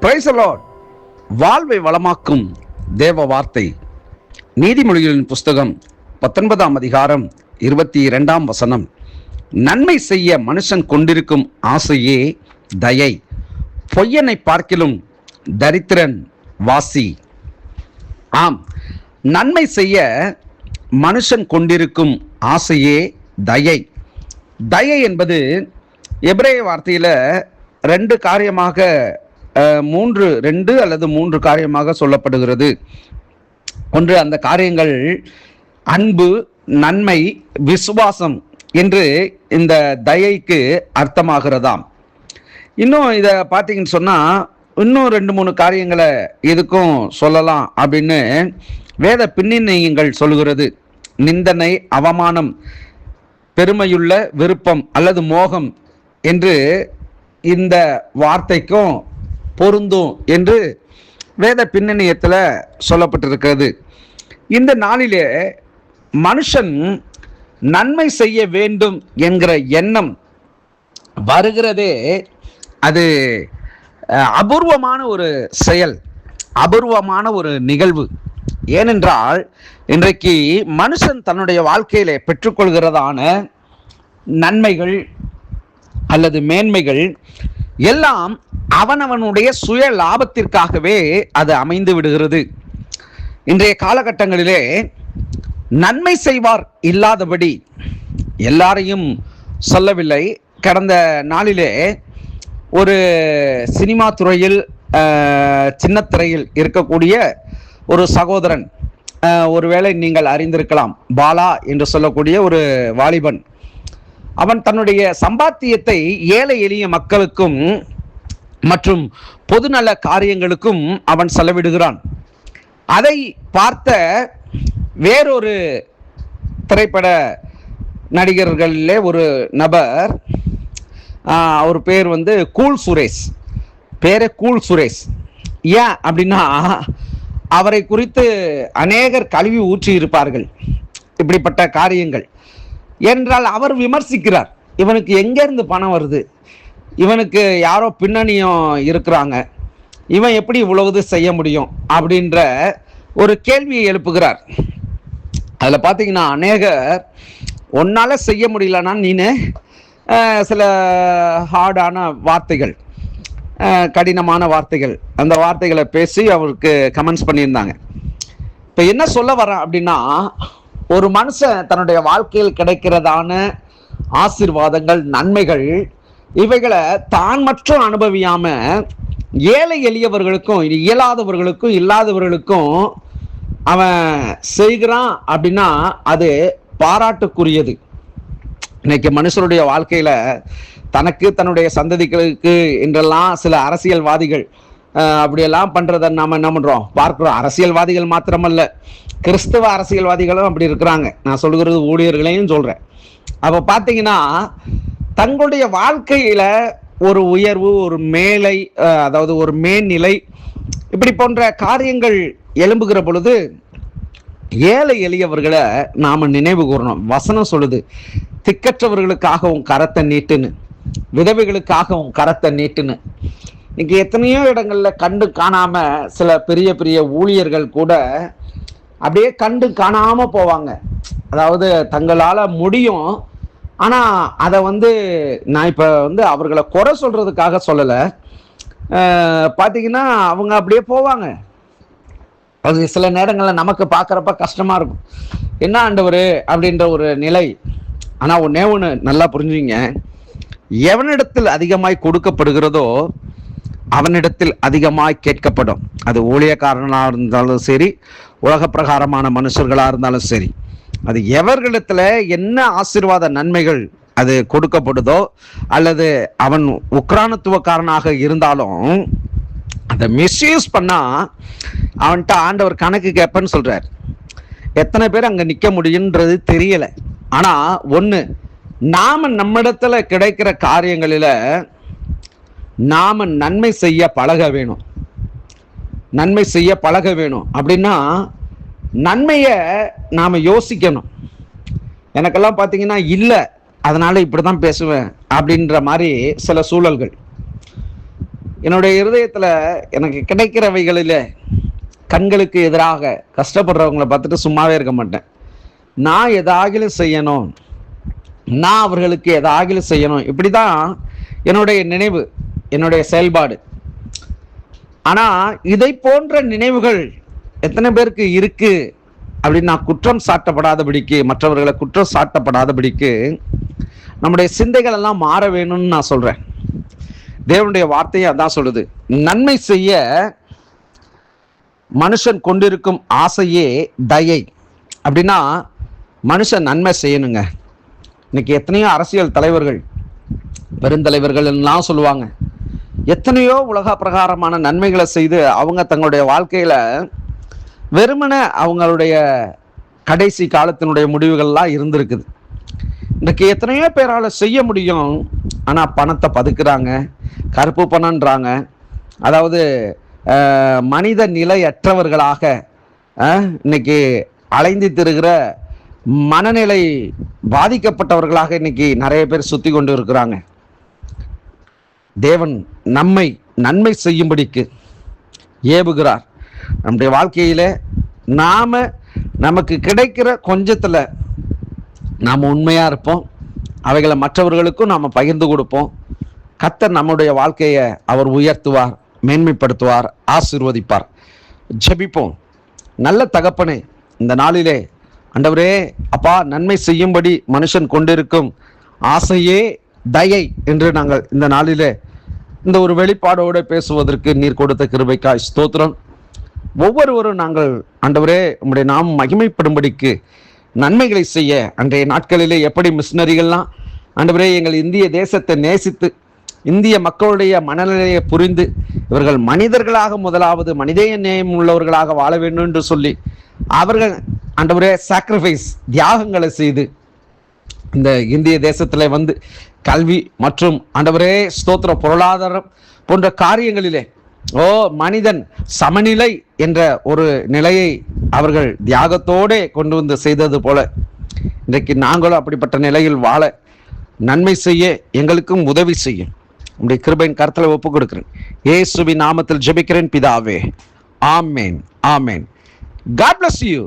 Praise the Lord. வாழ்வை வளமாக்கும் தேவ வார்த்தை. நீதிமொழிகளின் புஸ்தகம் 19ஆம் அதிகாரம் 22ஆம் வசனம். நன்மை செய்ய மனுஷன் கொண்டிருக்கும் ஆசையே தயை, பொய்யனை பார்க்கிலும் தரித்திரன் வாசி. ஆம், நன்மை செய்ய மனுஷன் கொண்டிருக்கும் ஆசையே தயை. தயை என்பது எபிரேய வார்த்தையில் ரெண்டு அல்லது மூன்று காரியமாக சொல்லப்படுகிறது. ஒன்று, அந்த காரியங்கள் அன்பு, நன்மை, விசுவாசம் என்று இந்த தயைக்கு அர்த்தமாகிறதாம். இன்னும் இதை பார்த்தீங்கன்னு சொன்னால் இன்னும் 2-3 காரியங்களை இதுக்கும் சொல்லலாம் அப்படின்னு வேத பின்னணியங்கள் சொல்கிறது. நிந்தனை, அவமானம், பெருமையுள்ள விருப்பம் அல்லது மோகம் என்று இந்த வார்த்தைக்கும் பொருந்தும் என்று வேத பின்னணியத்தில் சொல்லப்பட்டிருக்கிறது. இந்த நாளிலே மனுஷன் நன்மை செய்ய வேண்டும் என்கிற எண்ணம் வருகிறதே, அது அபூர்வமான ஒரு செயல், அபூர்வமான ஒரு நிகழ்வு. ஏனென்றால் இன்றைக்கு மனுஷன் தன்னுடைய வாழ்க்கையிலே பெற்றுக்கொள்கிறதான நன்மைகள் அல்லது மேன்மைகள் எல்லாம் அவனவனுடைய சுய லாபத்திற்காகவே அது அமைந்து விடுகிறது. இன்றைய காலகட்டங்களிலே நன்மை செய்வார் இல்லாதபடி, எல்லாரையும் சொல்லவில்லை, கடந்த நாளிலே ஒரு சினிமா துறையில் சின்னத்திரையில் இருக்கக்கூடிய ஒரு சகோதரன், ஒருவேளை நீங்கள் அறிந்திருக்கலாம், பாலா என்று சொல்லக்கூடிய ஒரு வாலிபன். அவன் தன்னுடைய சம்பாத்தியத்தை ஏழை எளிய மக்களுக்கும் மற்றும் பொதுநல காரியங்களுக்கும் அவன் செலவிடுகிறான். அதை பார்த்த வேறொரு திரைப்பட நடிகர்களிலே ஒரு நபர், அவர் பேர் கூல் சுரேஷ், பேரே கூல் சுரேஷ். ஏன் அப்படின்னா, அவரை குறித்து அநேகர் கழுவி ஊற்றி இருப்பார்கள் இப்படிப்பட்ட காரியங்கள் என்றால். அவர் விமர்சிக்கிறார், இவனுக்கு எங்கேருந்து பணம் வருது, இவனுக்கு யாரோ பின்னணியும் இருக்கிறாங்க, இவன் எப்படி இவ்வளவு செய்ய முடியும் அப்படின்ற ஒரு கேள்வியை எழுப்புகிறார். அதில் பார்த்தீங்கன்னா அநேகர், ஒன்னால் செய்ய முடியலன்னா நீனு சில ஹார்டான வார்த்தைகள், கடினமான வார்த்தைகள், அந்த வார்த்தைகளை பேசி அவருக்கு கமெண்ட்ஸ் பண்ணியிருந்தாங்க. இப்போ என்ன சொல்ல வரேன் அப்படின்னா, ஒரு மனுஷன் தன்னுடைய வாழ்க்கையில் கிடைக்கிறதான ஆசீர்வாதங்கள், நன்மைகள், இவைகளை தான் மட்டும் அனுபவியாம ஏழை எளியவர்களுக்கும், இயலாதவர்களுக்கும், இல்லாதவர்களுக்கும் அவன் செய்கிறான் அப்படின்னா அது பாராட்டுக்குரியது. இன்னைக்கு மனுஷனுடைய வாழ்க்கையில தனக்கு, தன்னுடைய சந்ததிகளுக்கு என்றெல்லாம் சில அரசியல்வாதிகள் அப்படியெல்லாம் பண்றதை நாம என்ன பண்றோம், பார்க்கிறோம். அரசியல்வாதிகள் மாத்திரமல்ல, கிறிஸ்தவ அரசியல்வாதிகளும் அப்படி இருக்கிறாங்க. நான் சொல்கிறது ஊழியர்களையும் சொல்றேன். அப்ப பாத்தீங்கன்னா தங்களுடைய வாழ்க்கையில ஒரு உயர்வு, ஒரு மேலை, அதாவது ஒரு மேல்நிலை, இப்படி போன்ற காரியங்கள் எழும்புகிற பொழுது ஏழை எளியவர்களை நாம நினைவு கூறணும். வசனம் சொல்லுது, திக்கற்றவர்களுக்காகவும் கரத்தை நீட்டுன்னு, விதவைகளுக்காகவும் கரத்தை நீட்டுன்னு. இன்னைக்கு எத்தனையோ இடங்கள்ல கண்டு காணாம சில பெரிய பெரிய ஊழியர்கள் கூட அப்படியே கண்டு காணாம போவாங்க. அதாவது தங்களால முடியும், ஆனா அதை நான் இப்ப அவர்களை குறை சொல்றதுக்காக சொல்லல. பாத்தீங்கன்னா அவங்க அப்படியே போவாங்க. அது சில நேரங்களில் நமக்கு பார்க்குறப்ப கஷ்டமா இருக்கும், என்ன ஆண்டவர் அப்படின்ற ஒரு நிலை. ஆனா ஒன்னே ஒன்று நல்லா புரிஞ்சுங்க, எவனிடத்தில் அதிகமாய் கொடுக்கப்படுகிறதோ அவனிடத்தில் அதிகமாய் கேட்கப்படும். அது ஊழியக்காரனாக இருந்தாலும் சரி, உலக பிரகாரமான மனுஷர்களாக இருந்தாலும் சரி, அது எவர்களிடத்துல என்ன ஆசீர்வாத நன்மைகள் அது கொடுக்கப்படுதோ, அல்லது அவன் உக்ரானத்துவக்காரனாக இருந்தாலும் அதை மிஸ்யூஸ் பண்ணா அவன்கிட்ட ஆண்டவர் கணக்கு கேட்பேன்னு சொல்றார். எத்தனை பேர் அங்க நிக்க முடியுன்றது தெரியல. ஆனா ஒண்ணு, நாம நம்மிடத்துல கிடைக்கிற காரியங்களில நாம நன்மை செய்ய பழக வேணும். நன்மை செய்ய பழக வேணும் அப்படின்னா நன்மையை நாம யோசிக்கணும். எனக்கெல்லாம் பார்த்தீங்கன்னா இல்லை, அதனால இப்படி தான் பேசுவேன் அப்படின்ற மாதிரி சில சூழல்கள். என்னுடைய இருதயத்தில் எனக்கு கிடைக்கிறவைகளில் கண்களுக்கு எதிராக கஷ்டப்படுறவங்களை பார்த்துட்டு சும்மாவே இருக்க மாட்டேன். நான் எதாகிலும் செய்யணும், நான் அவர்களுக்கு எதாகிலும் செய்யணும், இப்படி தான் என்னுடைய நினைவு, என்னுடைய செயல்பாடு. ஆனால் இதை போன்ற நினைவுகள் எத்தனை பேருக்கு இருக்கு அப்படின்னு நான் குற்றம் சாட்டப்படாதபடிக்கு, மற்றவர்களை குற்றம் சாட்டப்படாதபடிக்கு நம்முடைய சிந்தைகள் எல்லாம் மாற வேணும்னு நான் சொல்கிறேன். தேவனுடைய வார்த்தையை அதான் சொல்லுது. நன்மை செய்ய மனுஷன் கொண்டிருக்கும் ஆசையே தயை. அப்படின்னா மனுஷன் நன்மை செய்யணுங்க. இன்னைக்கு எத்தனையோ அரசியல் தலைவர்கள், பெருந்தலைவர்கள் எல்லாம் சொல்லுவாங்க, எத்தனையோ உலக பிரகாரமான நன்மைகளை செய்து அவங்க தங்களுடைய வாழ்க்கையில வெறுமனே அவங்களுடைய கடைசி காலத்தினுடைய முடிவுகள்லாம் இருந்திருக்குது. இன்றைக்கு எத்தனையோ பேரால் செய்ய முடியும், ஆனால் பணத்தை பதுக்குறாங்க, கருப்பு பணன்றாங்க. அதாவது மனித நிலையற்றவர்களாக இன்னைக்கு அலைந்து திரிகிற மனநிலை பாதிக்கப்பட்டவர்களாக இன்னைக்கு நிறைய பேர் சுற்றி கொண்டு இருக்கிறாங்க. தேவன் நம்மை நன்மை செய்யும்படிக்கு ஏவுகிறார். நம்முடைய வாழ்க்கையில் நமக்கு கிடைக்கிற கொஞ்சத்தில் நாம் உண்மையாக இருப்போம், அவைகளை மற்றவர்களுக்கும் நாம் பகிர்ந்து கொடுப்போம். கர்த்தர் நம்முடைய வாழ்க்கையை அவர் உயர்த்துவார், மேன்மைப்படுத்துவார், ஆசீர்வதிப்பார். ஜெபிப்போம். நல்ல தகப்பனே, இந்த நாளிலே ஆண்டவரே அப்பா, நன்மை செய்யும்படி மனுஷன் கொண்டிருக்கும் ஆசையே தயை என்று நாங்கள் இந்த நாளிலே இந்த ஒரு வெளிப்பாடோடு பேசுவதற்கு நீர் கொடுத்த கிருபைக்காய் ஸ்தோத்திரம். ஒவ்வொருவரும் நாங்கள் ஆண்டவரே உம்முடைய நாம் மகிமைப்படும்படிக்கு நன்மைகளை செய்ய, அன்றைய நாட்களிலே எப்படி மிஷினரிகள்லாம் ஆண்டவரே எங்கள் இந்திய தேசத்தை நேசித்து இந்திய மக்களுடைய மனநிலையை புரிந்து இவர்கள் மனிதர்களாக முதலாவது மனிதேய நேயம் உள்ளவர்களாக வாழ வேண்டும் என்று சொல்லி அவர்கள் ஆண்டவரே சாக்ரிஃபைஸ், தியாகங்களை செய்து இந்த இந்திய தேசத்தில் வந்து கல்வி மற்றும் ஆண்டவரே ஸ்தோத்திர பொருளாதாரம் போன்ற காரியங்களிலே மனிதன் சமநிலை என்ற ஒரு நிலையை அவர்கள் தியாகத்தோடு கொண்டு வந்து செய்தது போல இன்றைக்கு நாங்களும் அப்படிப்பட்ட நிலையில் வாழ, நன்மை செய்ய எங்களுக்கும் உதவி செய்யும். உங்களுடைய கிருபையின் கருத்தில் ஒப்புக் கொடுக்கிறேன். இயேசுவின் நாமத்தில் ஜெபிக்கிறேன் பிதாவே. ஆமேன், ஆமேன். God bless you.